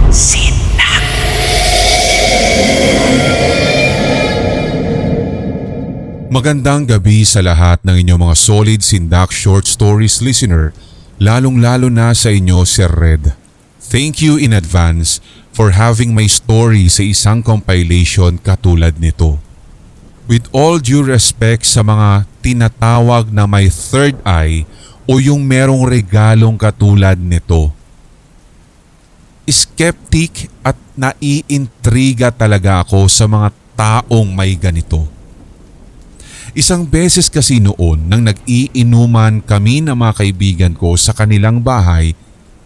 Sinak. Magandang gabi sa lahat ng inyong mga solid Sindak Short Stories listener, lalong-lalo na sa inyo, Sir Red. Thank you in advance for having my story sa isang compilation katulad nito. With all due respect sa mga tinatawag na may third eye o yung merong regalong katulad nito. Skeptic at naiintriga talaga ako sa mga taong may ganito. Isang beses kasi noon nang nag-iinuman kami ng mga kaibigan ko sa kanilang bahay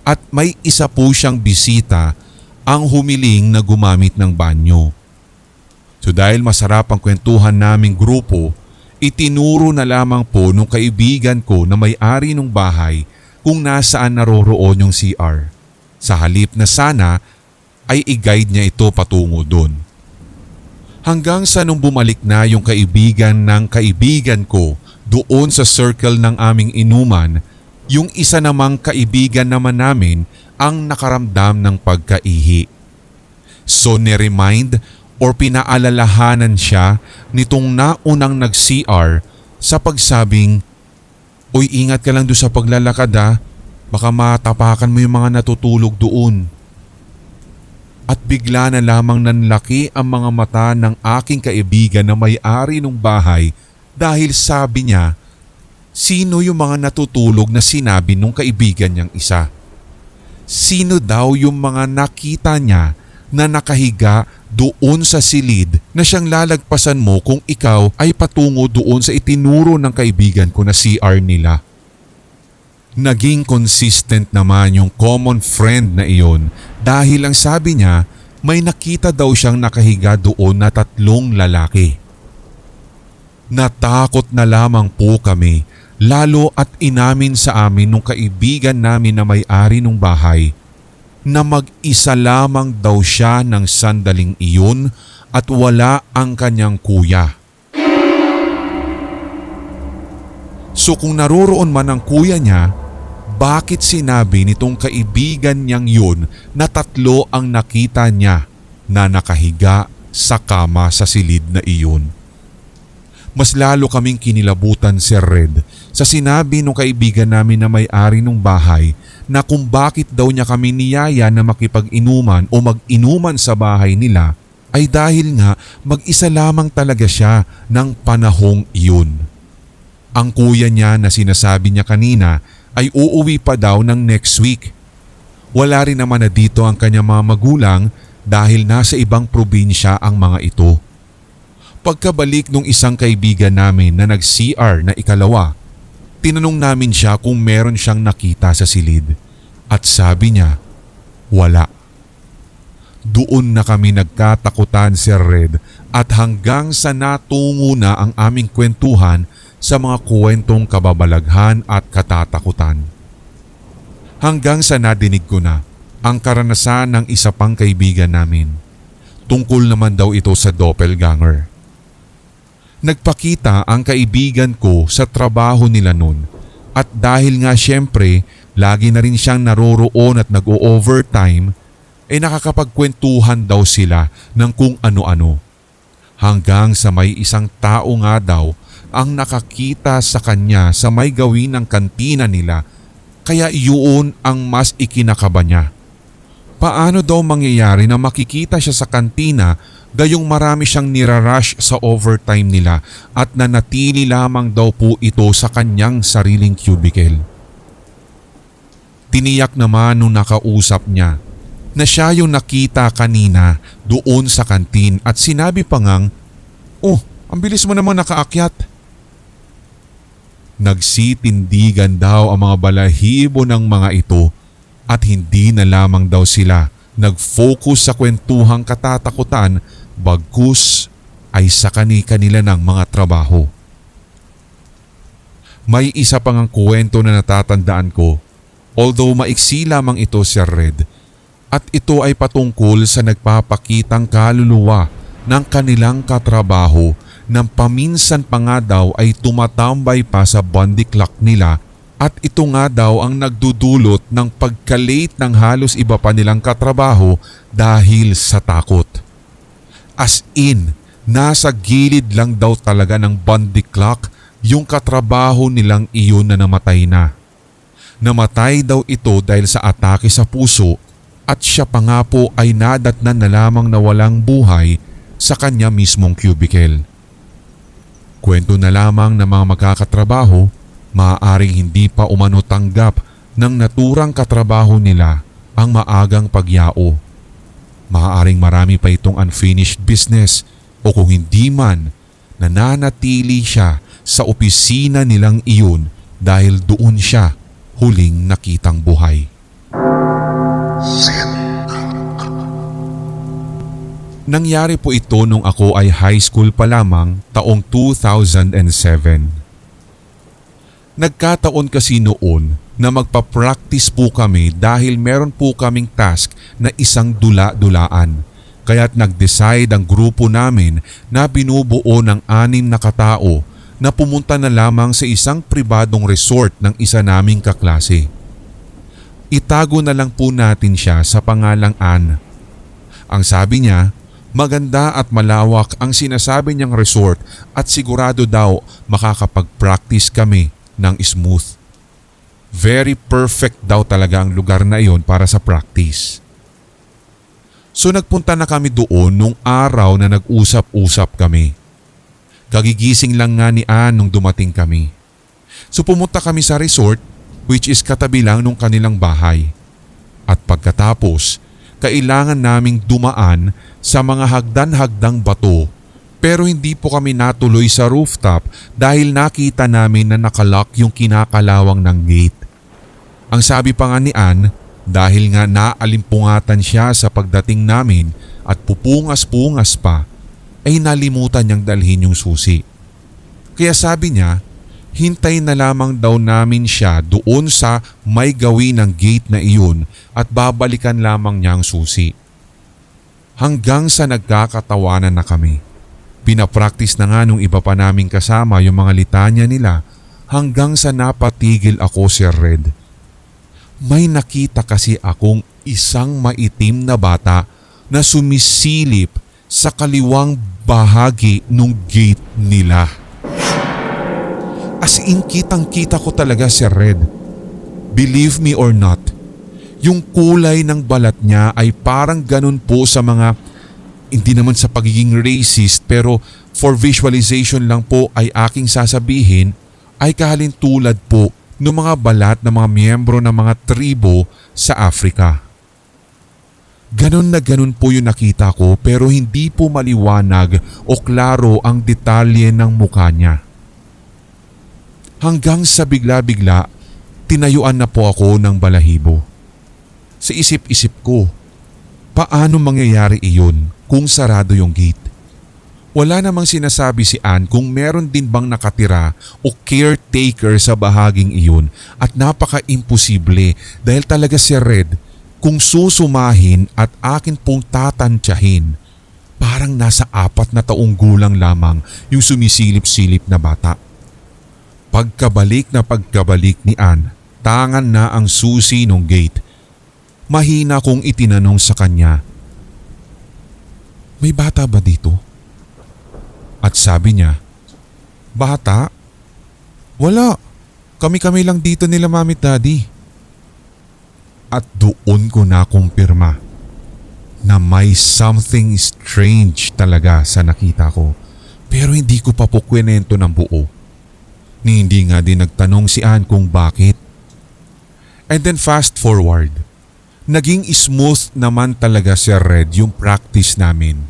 at may isa po siyang bisita ang humiling na gumamit ng banyo. So dahil masarap ang kwentuhan naming grupo, itinuro na lamang po nung kaibigan ko na may-ari ng bahay kung nasaan naroroon yung CR. Sa halip na sana ay i-guide niya ito patungo doon. Hanggang sa nung bumalik na yung kaibigan ng kaibigan ko doon sa circle ng aming inuman, yung isa namang kaibigan naman namin ang nakaramdam ng pagkaihi. So ni-remind or pinaalalahanan siya nitong naunang nag-CR sa pagsabing, "Uy, ingat ka lang doon sa paglalakad ha, baka matapakan mo yung mga natutulog doon." At bigla na lamang nanlaki ang mga mata ng aking kaibigan na may-ari ng bahay dahil sabi niya, sino yung mga natutulog na sinabi nung kaibigan niyang isa? Sino daw yung mga nakita niya na nakahiga doon sa silid na siyang lalagpasan mo kung ikaw ay patungo doon sa itinuro ng kaibigan ko na CR nila? Naging consistent naman yung common friend na iyon dahil ang sabi niya may nakita daw siyang nakahiga doon na 3 lalaki. Natakot na lamang po kami lalo at inamin sa amin nung kaibigan namin na may-ari ng bahay na mag-isa lamang daw siya ng sandaling iyon at wala ang kanyang kuya. So kung naroroon man ang kuya niya, bakit sinabi nitong kaibigan niyang yun na 3 ang nakita niya na nakahiga sa kama sa silid na iyon? Mas lalo kaming kinilabutan, Sir Red, sa sinabi ng kaibigan namin na may-ari ng bahay na kung bakit daw niya kami niyaya na makipag-inuman o mag-inuman sa bahay nila ay dahil nga mag-isa lamang talaga siya ng panahong iyon. Ang kuya niya na sinasabi niya kanina ay uuwi pa daw ng next week. Wala rin naman na dito ang kanyang mga magulang dahil nasa ibang probinsya ang mga ito. Pagkabalik nung isang kaibigan namin na nag-CR na ikalawa, tinanong namin siya kung meron siyang nakita sa silid at sabi niya, wala. Doon na kami nagkatakutan, Sir Red, at hanggang sa natungo na ang aming kwentuhan sa mga kwentong kababalaghan at katatakutan. Hanggang sa nadinig ko na ang karanasan ng isa pang kaibigan namin. Tungkol naman daw ito sa doppelganger. Nagpakita ang kaibigan ko sa trabaho nila noon at dahil nga syempre lagi na rin siyang naroroon at nag-o-overtime ay nakakapagkwentuhan daw sila ng kung ano-ano. Hanggang sa may isang tao nga daw ang nakakita sa kanya sa may gawin ng kantina nila kaya iyon ang mas ikinakaba niya. Paano daw mangyayari na makikita siya sa kantina gayong marami siyang nirarush sa overtime nila at nanatili lamang daw po ito sa kanyang sariling cubicle? Tiniyak naman nung nakausap niya na siya yung nakita kanina doon sa kantin at sinabi pa ngang, "Oh, ang bilis mo namang nakaakyat." Nagsitindigan daw ang mga balahibo ng mga ito at hindi na lamang daw sila nag-focus sa kwentuhang katatakutan bagkus ay sa kani-kanila ng mga trabaho. May isa pang ang kwento na natatandaan ko, although maiksi lamang ito, Sir Red, at ito ay patungkol sa nagpapakitang kaluluwa ng kanilang katrabaho nang paminsan pa nga daw ay tumatambay pa sa body clock nila At ito nga daw ang nagdudulot ng pagka-late ng halos iba pa nilang katrabaho dahil sa takot. As in, nasa gilid lang daw talaga ng Bundy clock yung katrabaho nilang iyon na namatay na. Namatay daw ito dahil sa atake sa puso at siya pa nga po ay nadatnan na lamang na walang buhay sa kanya mismong cubicle. Kwento na lamang ng mga magkakatrabaho, maaaring hindi pa umano tanggap ng naturang katrabaho nila ang maagang pagyao. Maaaring marami pa itong unfinished business o kung hindi man, nananatili siya sa opisina nilang iyon dahil doon siya huling nakitang buhay. Nangyari po ito nung ako ay high school pa lamang taong 2007. Nagkataon kasi noon na magpa-practice po kami dahil meron po kaming task na isang dula-dulaan. Kaya't nag-decide ang grupo namin na binubuo ng 6 na katao na pumunta na lamang sa isang pribadong resort ng isa naming kaklase. Itago na lang po natin siya sa pangalang Ann. Ang sabi niya, maganda at malawak ang sinasabi niyang resort at sigurado daw makakapag-practice kami ng smooth. Very perfect daw talaga ang lugar na iyon para sa practice. So nagpunta na kami doon nung araw na nag-usap-usap kami. Kagigising lang nga ni Ann nung dumating kami. So pumunta kami sa resort which is katabi lang nung kanilang bahay. At pagkatapos, kailangan naming dumaan sa mga hagdan-hagdang bato pero hindi po kami natuloy sa rooftop dahil nakita namin na nakalock yung kinakalawang ng gate. Ang sabi pa nga ni Ann, dahil nga naalimpungatan siya sa pagdating namin at pupungas-pungas pa, ay nalimutan niyang dalhin yung susi. Kaya sabi niya, hintay na lamang daw namin siya doon sa may gawin ng gate na iyon at babalikan lamang niya ang susi. Hanggang sa nagkakatawanan na kami. Pinapractice na nga nung iba pa naming kasama yung mga litanya nila hanggang sa napatigil ako, Sir Red. May nakita kasi akong isang maitim na bata na sumisilip sa kaliwang bahagi ng gate nila. As in kitang-kita ko talaga, Sir Red. Believe me or not, yung kulay ng balat niya ay parang ganun po sa mga, hindi naman sa pagiging racist pero for visualization lang po ay aking sasabihin ay kahalintulad po ng mga balat ng mga miyembro ng mga tribo sa Africa. Ganon na ganon po yung nakita ko pero hindi po maliwanag o klaro ang detalye ng mukha niya. Hanggang sa bigla-bigla, tinayuan na po ako ng balahibo. Sa isip-isip ko, paano mangyayari iyon kung sarado yung gate? Wala namang sinasabi si Ann kung meron din bang nakatira o caretaker sa bahaging iyon at napaka-imposible dahil talaga si Red kung susumahin at akin pong tatantyahin. Parang nasa 4 na taong gulang lamang yung sumisilip-silip na bata. Pagkabalik ni Ann, tangan na ang susi ng gate. Mahina kong itinanong sa kanya, "May bata ba dito?" At sabi niya, "Bata? Wala. Kami-kami lang dito nila mami at daddy." At doon ko na kumpirma na may something strange talaga sa nakita ko pero hindi ko pa po kwento ng buo. Ni hindi nga din nagtanong si Ann kung bakit. And then fast forward, naging smooth naman talaga si Red yung practice namin.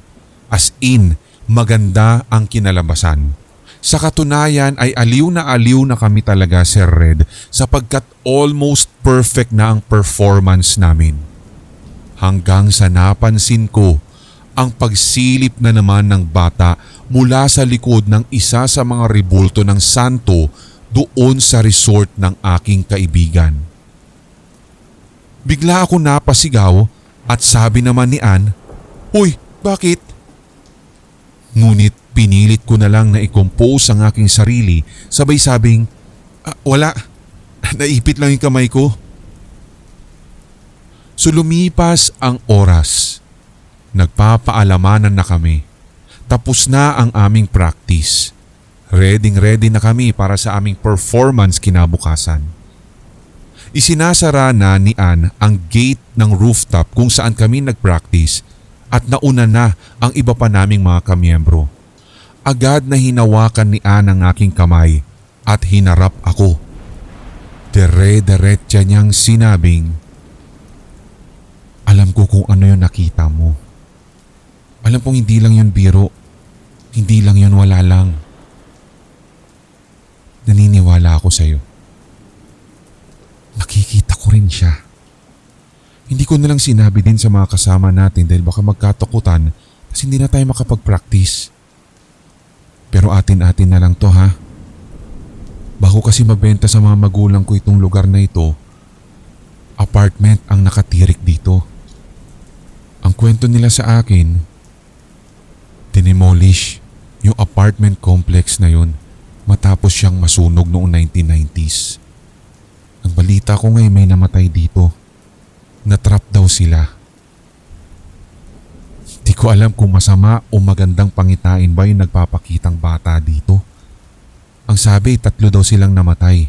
As in, maganda ang kinalabasan. Sa katunayan ay aliw na kami talaga, Sir Red, sapagkat almost perfect na ang performance namin. Hanggang sa napansin ko ang pagsilip na naman ng bata mula sa likod ng isa sa mga rebulto ng santo doon sa resort ng aking kaibigan. Bigla ako napasigaw at sabi naman ni Ann, "Uy, bakit?" Ngunit pinilit ko na lang na i-compose ang aking sarili sabay sabing, Wala. Naipit lang yung kamay ko. So lumipas ang oras. Nagpapaalamanan na kami. Tapos na ang aming practice. Ready na kami para sa aming performance kinabukasan. Isinasara na ni Ann ang gate ng rooftop kung saan kami nag-practice at nauna na ang iba pa naming mga kamiyembro. Agad na hinawakan ni Ann ang aking kamay at hinarap ako. Dire-diretsa niyang sinabing, "Alam ko kung ano yung nakita mo. Alam kong hindi lang yun biro. Hindi lang yun wala lang. Naniniwala ako sa'yo. Nakikita ko rin siya." Hindi ko nalang sinabi din sa mga kasama natin dahil baka magkatakutan kasi hindi na tayo makapag-practice. Pero atin-atin na lang to ha. Bago kasi mabenta sa mga magulang ko itong lugar na ito, apartment ang nakatirik dito. Ang kwento nila sa akin, dinemolish yung apartment complex na yun matapos siyang masunog noong 1990s. Ang balita ko ngayon may namatay dito. Natrap daw sila. Di ko alam kung masama o magandang pangitain ba yung nagpapakitang bata dito. Ang sabi, 3 daw silang namatay.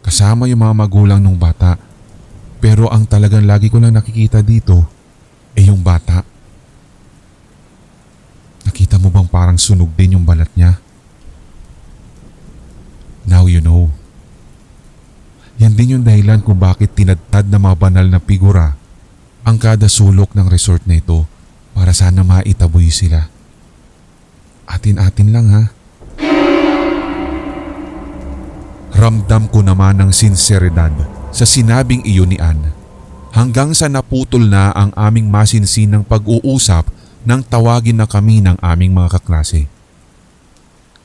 Kasama yung mga magulang ng bata. Pero ang talagang lagi ko lang nakikita dito ay yung bata. Nakita mo bang parang sunog din yung balat niya? Now you know. Yan din yung dahilan kung bakit tinadtad na mga banal na figura ang kada sulok ng resort na ito para sana maitaboy sila. Atin-atin lang ha. Ramdam ko naman ang sinseridad sa sinabing iyon ni Ann hanggang sa naputol na ang aming masinsinang pag-uusap nang tawagin na kami ng aming mga kaklase.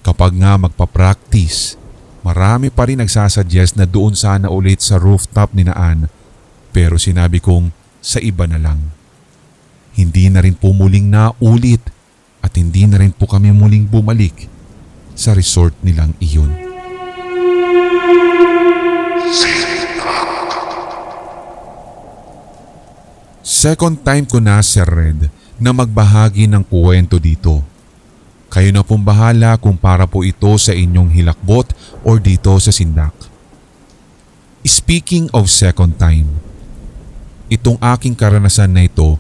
Kapag nga magpa-practice, marami pa rin nagsasuggest na doon sana ulit sa rooftop ni Ann pero sinabi kong sa iba na lang. Hindi na rin po muling naulit at hindi na rin po kami muling bumalik sa resort nilang iyon. Second time ko na, Sir Red, na magbahagi ng kwento dito. Kayo na pong bahala kung para po ito sa inyong hilakbot or dito sa sindak. Speaking of second time, itong aking karanasan na ito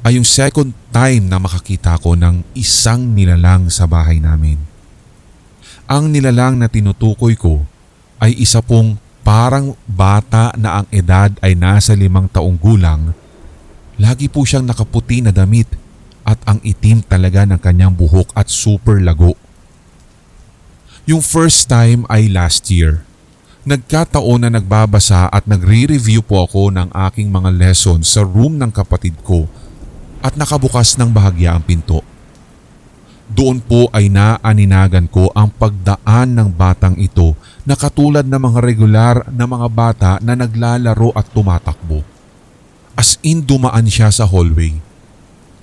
ay yung second time na makakita ko ng isang nilalang sa bahay namin. Ang nilalang na tinutukoy ko ay isa pong parang bata na ang edad ay nasa 5 taong gulang. Lagi po siyang nakaputi na damit at ang itim talaga ng kanyang buhok at super lago. Yung first time ay last year. Nagkataon na nagbabasa at nagre-review po ako ng aking mga lessons sa room ng kapatid ko at nakabukas ng bahagya ang pinto. Doon po ay naaninagan ko ang pagdaan ng batang ito na katulad ng mga regular na mga bata na naglalaro at tumatakbo. As in dumaan siya sa hallway.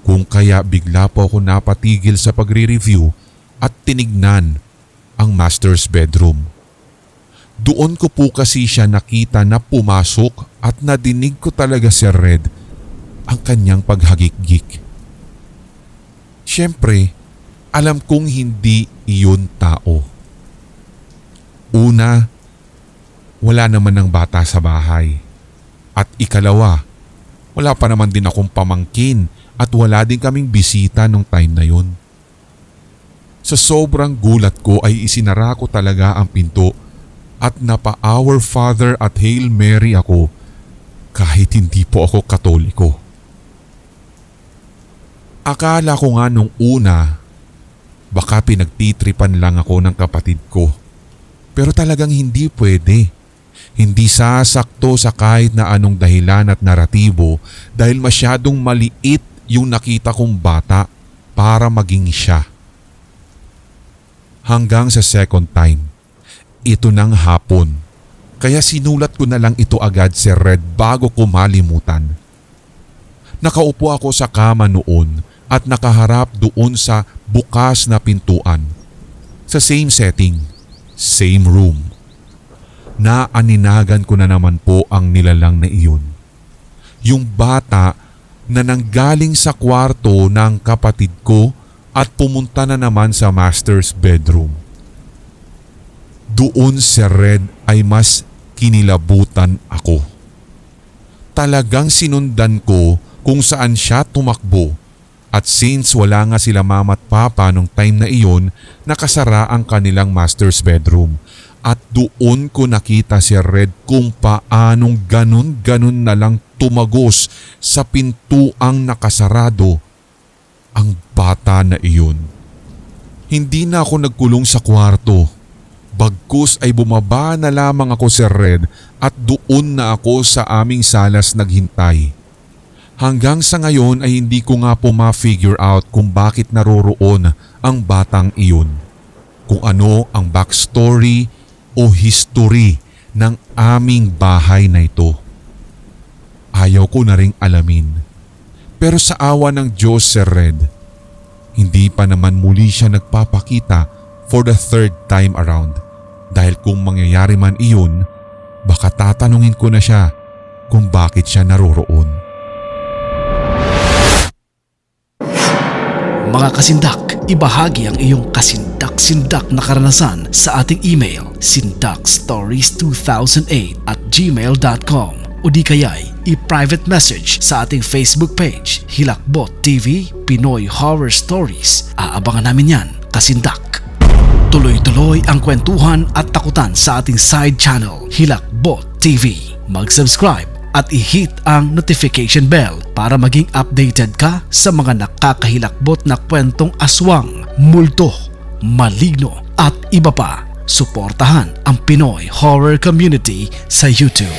Kung kaya bigla po ako napatigil sa pagre-review at tinignan ang master's bedroom. Doon ko po kasi siya nakita na pumasok at nadinig ko talaga, Sir Red, ang kanyang paghagik-gik. Siyempre, alam kong hindi iyon tao. Una, wala naman ng bata sa bahay. At ikalawa, wala pa naman din akong pamangkin at wala din kaming bisita nung time na yun. Sa sobrang gulat ko ay isinara ko talaga ang pinto at napa-Our Father at Hail Mary ako kahit hindi po ako Katoliko. Akala ko nga nung una baka pinagtitripan lang ako ng kapatid ko. Pero talagang hindi pwede. Hindi sasakto sa kahit na anong dahilan at naratibo dahil masyadong maliit yung nakita kong bata para maging siya. Hanggang sa second time, ito nang hapon. Kaya sinulat ko na lang ito agad, Sir Red, bago ko malimutan. Nakaupo ako sa kama noon at nakaharap doon sa bukas na pintuan. Sa same setting, same room. naaninagan ko na naman po ang nilalang na iyon. Yung bata na nanggaling sa kwarto ng kapatid ko at pumunta na naman sa master's bedroom. Doon si Red ay mas kinilabutan ako. Talagang sinundan ko kung saan siya tumakbo at since wala nga sila mama at papa nung time na iyon, nakasara ang kanilang master's bedroom. At doon ko nakita si Red kung paanong ganun-ganun na lang tumagos sa pintuang nakasarado ang bata na iyon. Hindi na ako nagkulong sa kwarto. Bagkus ay bumaba na lamang ako si Red at doon na ako sa aming salas naghintay. Hanggang sa ngayon ay hindi ko nga po ma-figure out kung bakit naroroon ang batang iyon. Kung ano ang backstory o history ng aming bahay na ito. Ayaw ko na ring alamin. Pero sa awa ng Diyos, Sir Red, hindi pa naman muli siya nagpapakita for the third time around. Dahil kung mangyayari man iyon, baka tatanungin ko na siya kung bakit siya naroroon. Mga kasindak, ibahagi ang iyong kasindak-sindak na karanasan sa ating email sindakstories2008@gmail.com o di kaya'y i-private message sa ating Facebook page Hilakbot TV Pinoy Horror Stories. Aabangan namin yan, kasindak. Tuloy-tuloy ang kwentuhan at takutan sa ating side channel Hilakbot TV. Mag-subscribe at i-hit ang notification bell para maging updated ka sa mga nakakahilakbot na kwentong aswang, multo, maligno at iba pa. Suportahan ang Pinoy Horror Community sa YouTube.